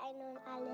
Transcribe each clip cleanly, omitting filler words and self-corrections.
I know alles.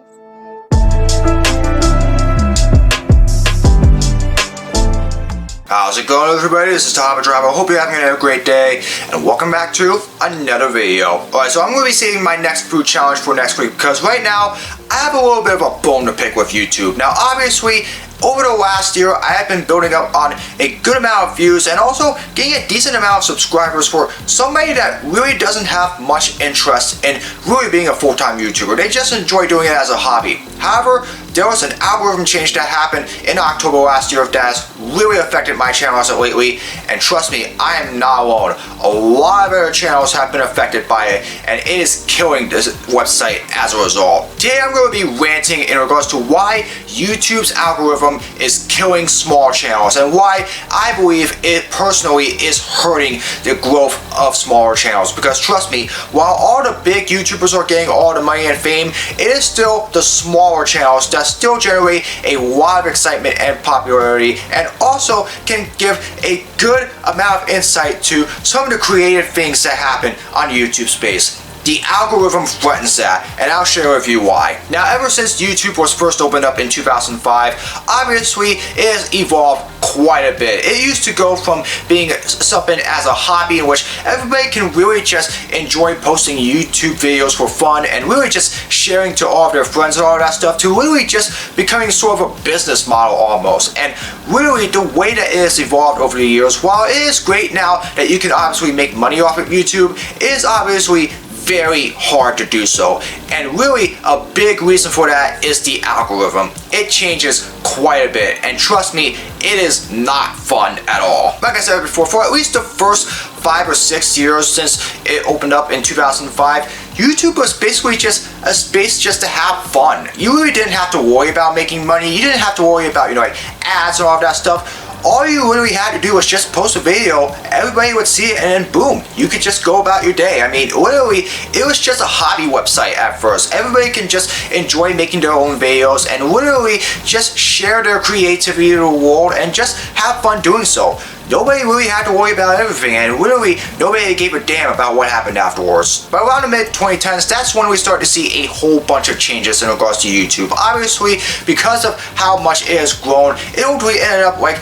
How's it going, everybody? This is Tom Driver. I hope you're having a great day, and welcome back to another video. Alright, so I'm going to be saving my next food challenge for next week because right now I have a little bit of a bone to pick with YouTube. Now, obviously, over the last year, I have been building up on a good amount of views and also getting a decent amount of subscribers for somebody that really doesn't have much interest in really being a full-time YouTuber. They just enjoy doing it as a hobby. However, there was an algorithm change that happened in October last year that has really affected my channel as of lately, and trust me, I am not alone. A lot of other channels have been affected by it, and it is killing this website as a result. Today I'm going to be ranting in regards to why YouTube's algorithm is killing small channels and why I believe it personally is hurting the growth of smaller channels. Because trust me, while all the big YouTubers are getting all the money and fame, it is still the smaller channels that still generate a lot of excitement and popularity, and also can give a good amount of insight to some of the creative things that happen on YouTube space. The algorithm threatens that, and I'll share with you why. Now, ever since YouTube was first opened up in 2005, obviously it has evolved quite a bit. It used to go from being something as a hobby in which everybody can really just enjoy posting YouTube videos for fun and really just sharing to all of their friends and all that stuff, to really just becoming sort of a business model almost. And really the way that it has evolved over the years, while it is great now that you can obviously make money off of YouTube, it is obviously very hard to do so, and really a big reason for that is the algorithm. It changes quite a bit, and trust me, it is not fun at all. Like I said before, for at least the first 5 or 6 years since it opened up in 2005, YouTube was basically just a space just to have fun. You really didn't have to worry about making money. You didn't have to worry about, like ads and all of that stuff. All you literally had to do was just post a video, everybody would see it, and then boom, you could just go about your day. I mean, literally, it was just a hobby website at first. Everybody can just enjoy making their own videos and literally just share their creativity to the world and just have fun doing so. Nobody really had to worry about everything, and literally nobody gave a damn about what happened afterwards. But around the mid-2010s, that's when we start to see a whole bunch of changes in regards to YouTube. Obviously, because of how much it has grown, it ultimately ended up like,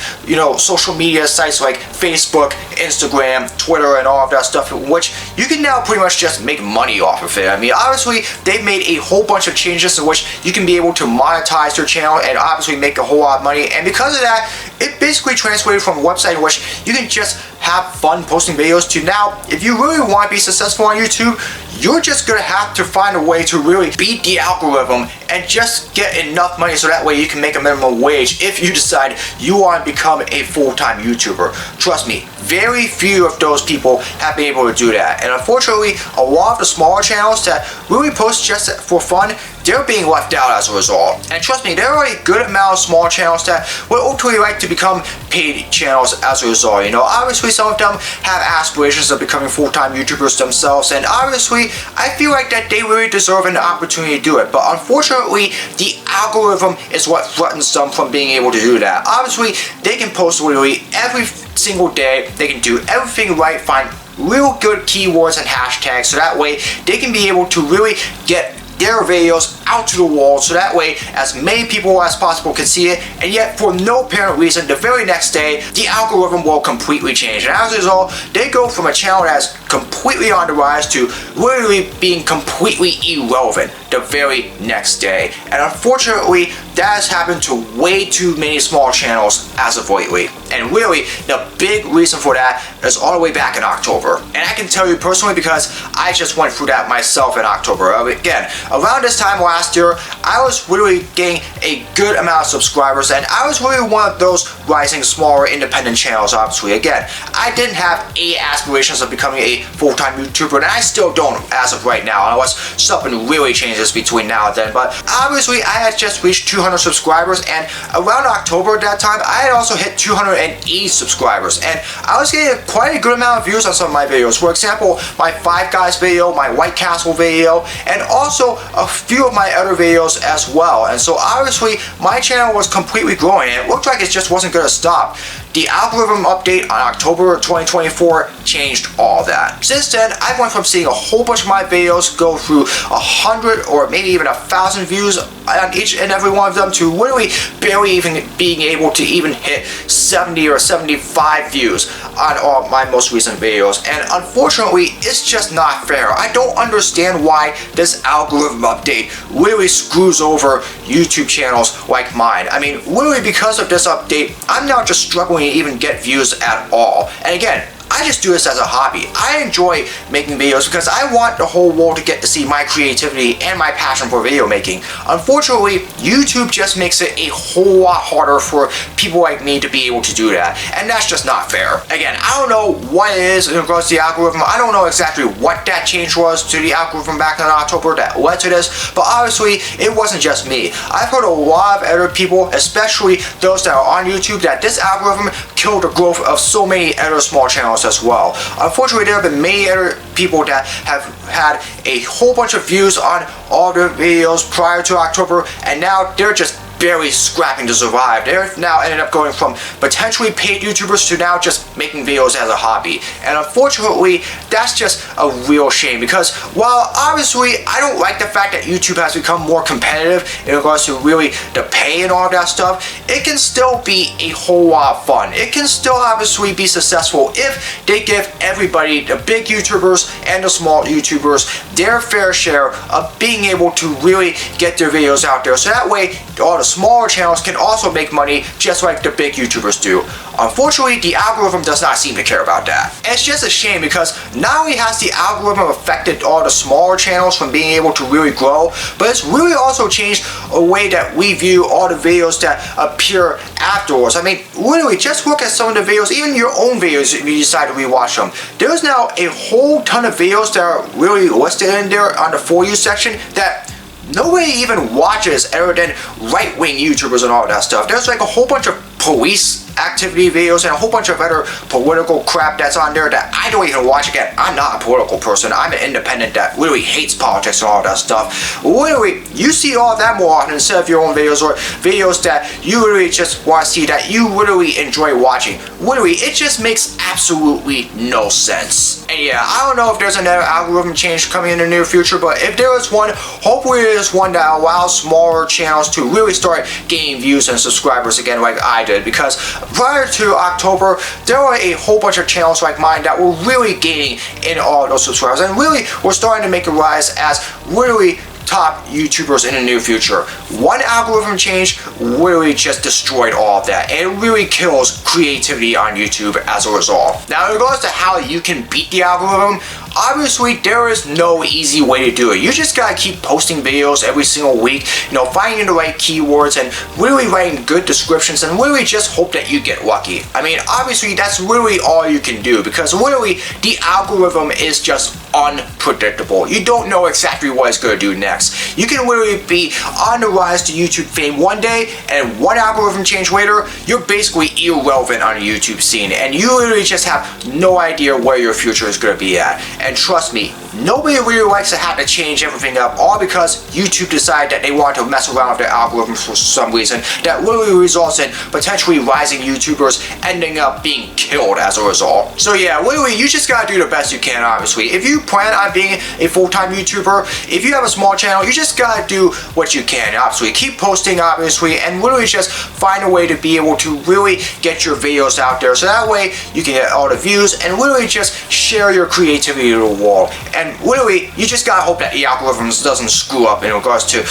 social media sites like Facebook, Instagram, Twitter, and all of that stuff, which you can now pretty much just make money off of it. I mean, obviously, they've made a whole bunch of changes in which you can be able to monetize your channel and obviously make a whole lot of money. And because of that, it basically translated from a website in which you can just have fun posting videos to now, if you really want to be successful on YouTube, you're just gonna have to find a way to really beat the algorithm and just get enough money so that way you can make a minimum wage if you decide you want to become a full-time YouTuber. Trust me, very few of those people have been able to do that. And unfortunately, a lot of the smaller channels that really post just for fun, they're being left out as a result. And trust me, there are a good amount of small channels that would ultimately like to become paid channels as a result. Obviously some of them have aspirations of becoming full-time YouTubers themselves, and obviously I feel like that they really deserve an opportunity to do it. But unfortunately, the algorithm is what threatens them from being able to do that. Obviously, they can post literally every single day, they can do everything right, find real good keywords and hashtags, so that way they can be able to really get their videos out to the world, so that way as many people as possible can see it, and yet for no apparent reason, the very next day, the algorithm will completely change. And as a result, they go from a channel that's completely on the rise to literally being completely irrelevant the very next day. And unfortunately, that has happened to way too many small channels as of lately. And really, the big reason for that is all the way back in October. And I can tell you personally because I just went through that myself in October. Again, around this time last year, I was really getting a good amount of subscribers, and I was really one of those rising smaller independent channels, obviously. Again, I didn't have any aspirations of becoming a full-time YouTuber, and I still don't as of right now, unless something really changes between now and then. But obviously, I had just reached 200 subscribers, and around October at that time, I had also hit 280 subscribers, and I was getting quite a good amount of views on some of my videos. For example, my Five Guys video, my White Castle video, and also a few of my other videos as well. And so obviously my channel was completely growing, and it looked like it just wasn't going to stop. the algorithm update on October 2024 changed all that. Since then, I went from seeing a whole bunch of my videos go through 100 or maybe even 1,000 views on each and every one of them to literally barely even being able to even hit 70 or 75 views on all my most recent videos. And unfortunately, it's just not fair. I don't understand why this algorithm update really screws over YouTube channels like mine. I mean, literally because of this update, I'm now just struggling to even get views at all. And again, I just do this as a hobby. I enjoy making videos because I want the whole world to get to see my creativity and my passion for video making. Unfortunately, YouTube just makes it a whole lot harder for people like me to be able to do that, and that's just not fair. Again, I don't know what it is in regards to the algorithm. I don't know exactly what that change was to the algorithm back in October that led to this, but obviously it wasn't just me. I've heard a lot of other people, especially those that are on YouTube, that this algorithm killed the growth of so many other small channels as well. Unfortunately, there have been many other people that have had a whole bunch of views on all their videos prior to October, and now they're just barely scrapping to survive. They're now ended up going from potentially paid YouTubers to now just making videos as a hobby. And unfortunately, that's just a real shame, because while obviously I don't like the fact that YouTube has become more competitive in regards to really the pay and all that stuff, it can still be a whole lot of fun. It can still obviously be successful if they give everybody, the big YouTubers and the small YouTubers, their fair share of being able to really get their videos out there. So that way, all the smaller channels can also make money just like the big YouTubers do. Unfortunately, the algorithm does not seem to care about that. And it's just a shame, because not only has the algorithm affected all the smaller channels from being able to really grow, but it's really also changed a way that we view all the videos that appear afterwards. I mean, literally, just look at some of the videos, even your own videos if you decide to rewatch them. There's now a whole ton of videos that are really listed in there on the For You section that nobody even watches other than right-wing YouTubers and all that stuff. There's like a whole bunch of police activity videos and a whole bunch of other political crap that's on there that I don't even watch. Again, I'm not a political person. I'm an independent that literally hates politics and all that stuff. Literally, you see all that more often instead of your own videos, or videos that you literally just want to see that you literally enjoy watching. Literally, it just makes absolutely no sense. And yeah, I don't know if there's another algorithm change coming in the near future, but if there is one, hopefully there's one that allows smaller channels to really start gaining views and subscribers again like I did, because prior to October, there were a whole bunch of channels like mine that were really gaining in all those subscribers, and really were starting to make a rise as really top YouTubers in the near future. One algorithm change really just destroyed all of that, and it really kills creativity on YouTube as a result. Now, in regards to how you can beat the algorithm, obviously there is no easy way to do it. You just gotta keep posting videos every single week, finding the right keywords and really writing good descriptions, and really just hope that you get lucky. I mean, obviously that's really all you can do, because literally the algorithm is just unpredictable. You don't know exactly what it's gonna do next. You can literally be on the rise to YouTube fame one day, and one algorithm change later, you're basically irrelevant on the YouTube scene, and you literally just have no idea where your future is gonna be at. And trust me, nobody really likes to have to change everything up, all because YouTube decided that they want to mess around with their algorithms for some reason that literally results in potentially rising YouTubers ending up being killed as a result. So yeah, literally you just gotta do the best you can, obviously. If you plan on being a full-time YouTuber, if you have a small channel, you just gotta do what you can, obviously. Keep posting, obviously, and literally just find a way to be able to really get your videos out there, so that way you can get all the views and literally just share your creativity to the world. And literally, you just gotta hope that the algorithms doesn't screw up in regards to,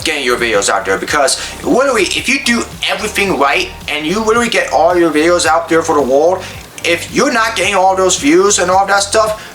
getting your videos out there, because literally, if you do everything right and you literally get all your videos out there for the world, if you're not getting all those views and all that stuff,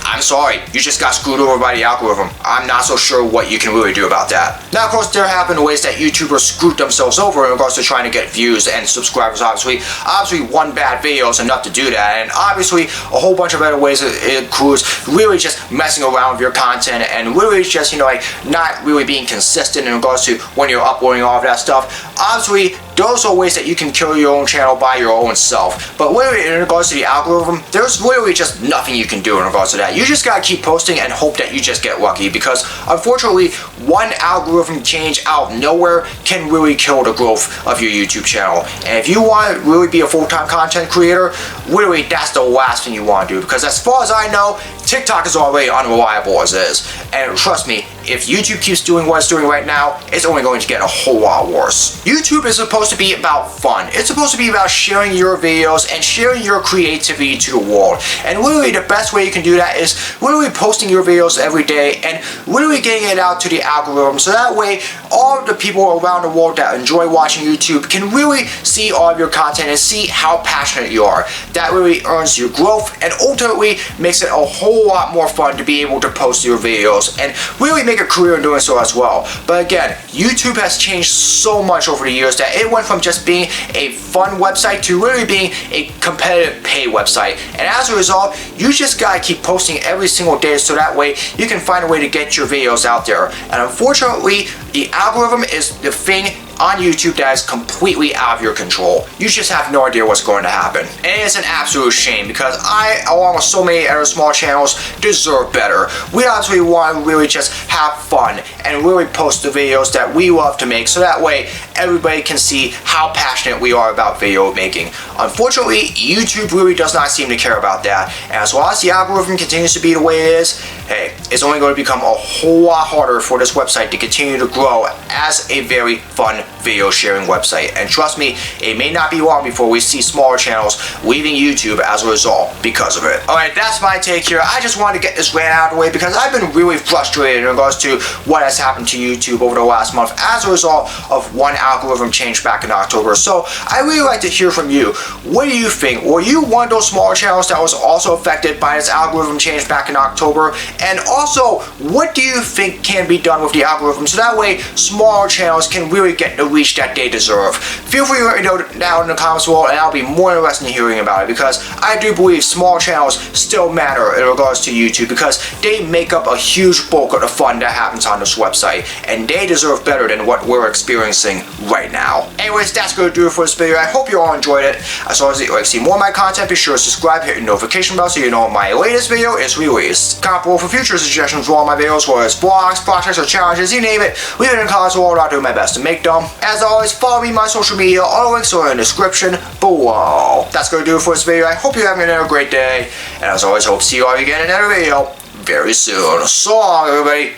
I'm sorry, you just got screwed over by the algorithm. I'm not so sure what you can really do about that. Now, of course, there have been ways that YouTubers screwed themselves over in regards to trying to get views and subscribers, obviously. Obviously, one bad video is enough to do that, and obviously, a whole bunch of other ways it includes really just messing around with your content, and really just, not really being consistent in regards to when you're uploading all of that stuff. obviously, those are ways that you can kill your own channel by your own self. But literally, in regards to the algorithm, there's literally just nothing you can do in regards to that. You just gotta keep posting and hope that you just get lucky, because unfortunately, one algorithm change out of nowhere can really kill the growth of your YouTube channel. And if you want to really be a full-time content creator, literally that's the last thing you want to do, because as far as I know, TikTok is already unreliable as is. And trust me, if YouTube keeps doing what it's doing right now, it's only going to get a whole lot worse. YouTube is supposed to be about fun. It's supposed to be about sharing your videos and sharing your creativity to the world. And literally the best way you can do that is literally posting your videos every day and literally getting it out to the algorithm, so that way all the people around the world that enjoy watching YouTube can really see all of your content and see how passionate you are. That really earns your growth and ultimately makes it a whole lot more fun to be able to post your videos and really make a career in doing so as well. But again, YouTube has changed so much over the years that it went from just being a fun website to really being a competitive pay website. And as a result, you just gotta keep posting every single day, so that way you can find a way to get your videos out there. And unfortunately, the algorithm is the thing on YouTube that is completely out of your control. You just have no idea what's going to happen. And it's an absolute shame, because I, along with so many other small channels, deserve better. We obviously want to really just have fun and really post the videos that we love to make, so that way everybody can see how passionate we are about video making. Unfortunately, YouTube really does not seem to care about that. And as long as the algorithm continues to be the way it is, hey, it's only going to become a whole lot harder for this website to continue to grow as a very fun video sharing website. And trust me, it may not be long before we see smaller channels leaving YouTube as a result because of it. Alright, that's my take here. I just wanted to get this rant out of the way, because I've been really frustrated in regards to what has happened to YouTube over the last month as a result of one algorithm change back in October. So I really like to hear from you. What do you think? Were you one of those smaller channels that was also affected by this algorithm change back in October? And also, what do you think can be done with the algorithm so that way smaller channels can really get the reach that they deserve? Feel free to let me know down in the comments below, and I'll be more interested in hearing about it, because I do believe small channels still matter in regards to YouTube, because they make up a huge bulk of the fun that happens on this website, and they deserve better than what we're experiencing right now. Anyways, that's going to do it for this video. I hope you all enjoyed it. As always, if you'd like to see more of my content, be sure to subscribe, hit the notification bell so you know when my latest video is released. Comment below for future suggestions for all my videos, whether it's vlogs, projects, or challenges, you name it. Leave it in the comments below, and I'll do my best to make them. As always, follow me on my social media. All the links are in the description below. That's going to do it for this video. I hope you're having another great day. And as always, hope to see you all again in another video very soon. So long, everybody.